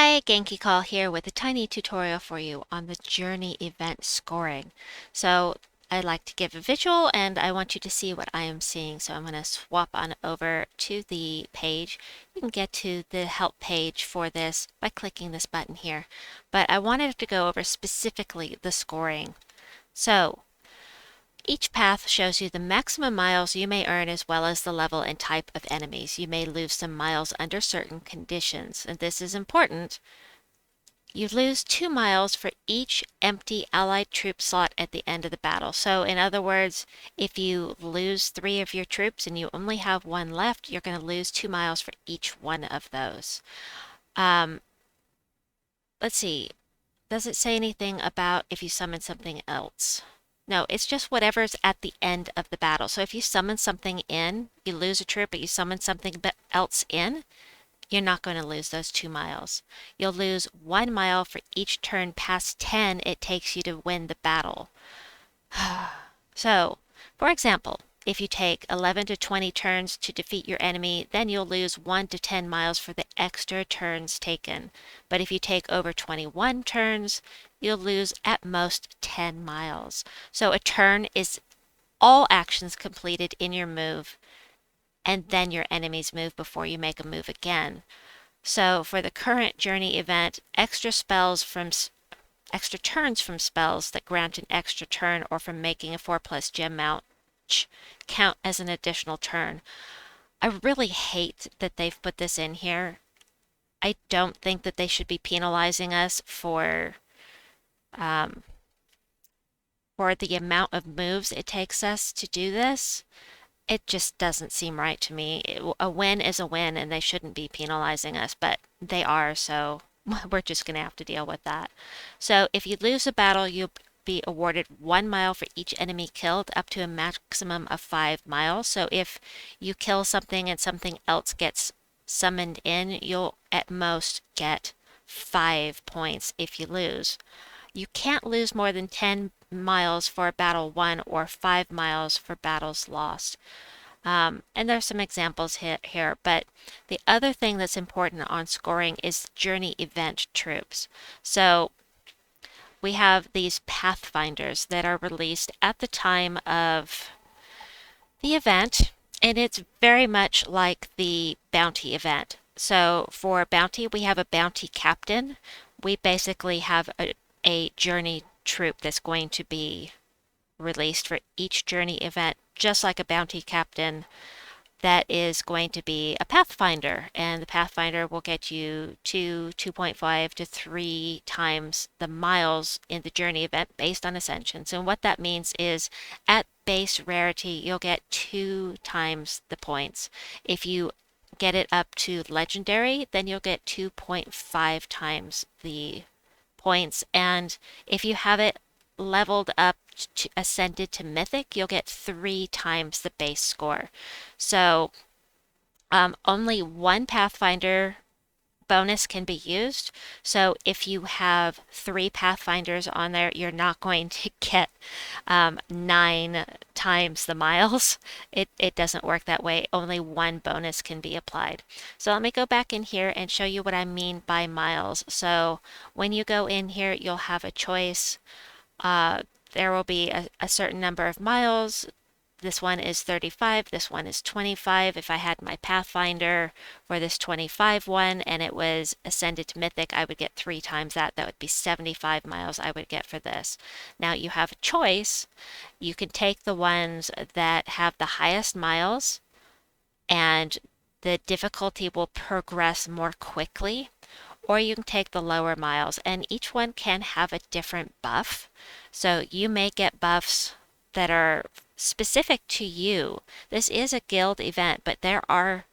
Hi, Genki Call here with a tiny tutorial for you on the journey event scoring. So I'd like to give a visual and I want you to see what I am seeing. So I'm going to swap on over to the page. You can get to the help page for this by clicking this button here. But I wanted to go over specifically the scoring. So each path shows you the maximum miles you may earn as well as the level and type of enemies. You may lose some miles under certain conditions, and this is important. You lose 2 miles for each empty allied troop slot at the end of the battle. So in other words, if you lose 3 of your troops and you only have 1 left, you're going to lose 2 miles for each one of those. Um, let's see. Does it say anything about if you summon something else? No, it's just whatever's at the end of the battle. So if you summon something in, you lose a troop, but you summon something else in, you're not going to lose those 2 miles. You'll lose 1 mile for each turn past 10 it takes you to win the battle. So, for example, if you take 11 to 20 turns to defeat your enemy, then you'll lose 1 to 10 miles for the extra turns taken. But if you take over 21 turns, you'll lose at most 10 miles. So a turn is all actions completed in your move, and then your enemies move before you make a move again. So for the current journey event, extra turns from spells that grant an extra turn or from making a 4+ gem mount count as an additional turn. I really hate that they've put this in here. I don't think that they should be penalizing us um, for the amount of moves it takes us to do this. It just doesn't seem right to me. A win is a win, and they shouldn't be penalizing us, but they are, so we're just going to have to deal with that. So if you lose a battle, you'll be awarded 1 mile for each enemy killed, up to a maximum of 5 miles. So if you kill something and something else gets summoned in, you'll at most get 5 points if you lose. You can't lose more than 10 miles for a battle won or 5 miles for battles lost. And there's some examples here, but the other thing that's important on scoring is journey event troops. So we have these Pathfinders that are released at the time of the event, and it's very much like the bounty event. So for bounty, we have a bounty captain. We basically have a journey troop that's going to be released for each journey event, just like a bounty captain that is going to be a Pathfinder, and the Pathfinder will get you 2.5 to 3 times the miles in the journey event based on ascensions. And what that means is at base rarity, you'll get 2 times the points. If you get it up to legendary, then you'll get 2.5 times the points. And if you have it leveled up to ascended to mythic, you'll get 3 times the base score. So only 1 Pathfinder bonus can be used. So if you have 3 Pathfinders on there, you're not going to get 9 times the miles. It doesn't work that way. Only 1 bonus can be applied. So let me go back in here and show you what I mean by miles. So when you go in here, you'll have a choice. There will be a certain number of miles. This one is 35, this one is 25. If I had my Pathfinder for this 25 one and it was ascended to mythic, I would get 3 times that. That would be 75 miles I would get for this. Now you have a choice. You can take the ones that have the highest miles and the difficulty will progress more quickly, or you can take the lower miles, and each one can have a different buff. So you may get buffs that are specific to you. This is a guild event, but there are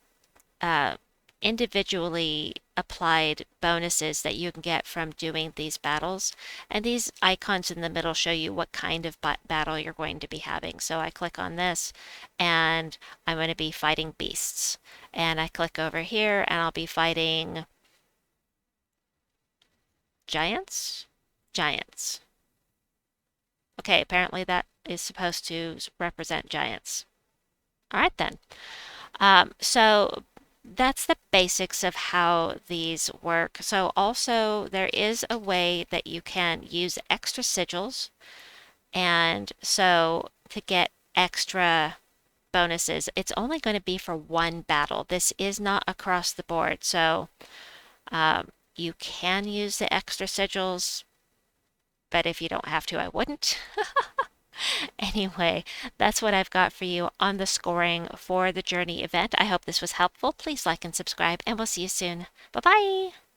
individually applied bonuses that you can get from doing these battles. And these icons in the middle show you what kind of battle you're going to be having. So I click on this and I'm going to be fighting beasts. And I click over here and I'll be fighting giants? Giants. Okay, apparently that is supposed to represent giants. All right then. So that's the basics of how these work. So also there is a way that you can use extra sigils, and so to get extra bonuses, it's only going to be for one battle. This is not across the board. So you can use the extra sigils, but if you don't have to, I wouldn't. Anyway, that's what I've got for you on the scoring for the Journey event. I hope this was helpful. Please like and subscribe, and we'll see you soon. Bye bye.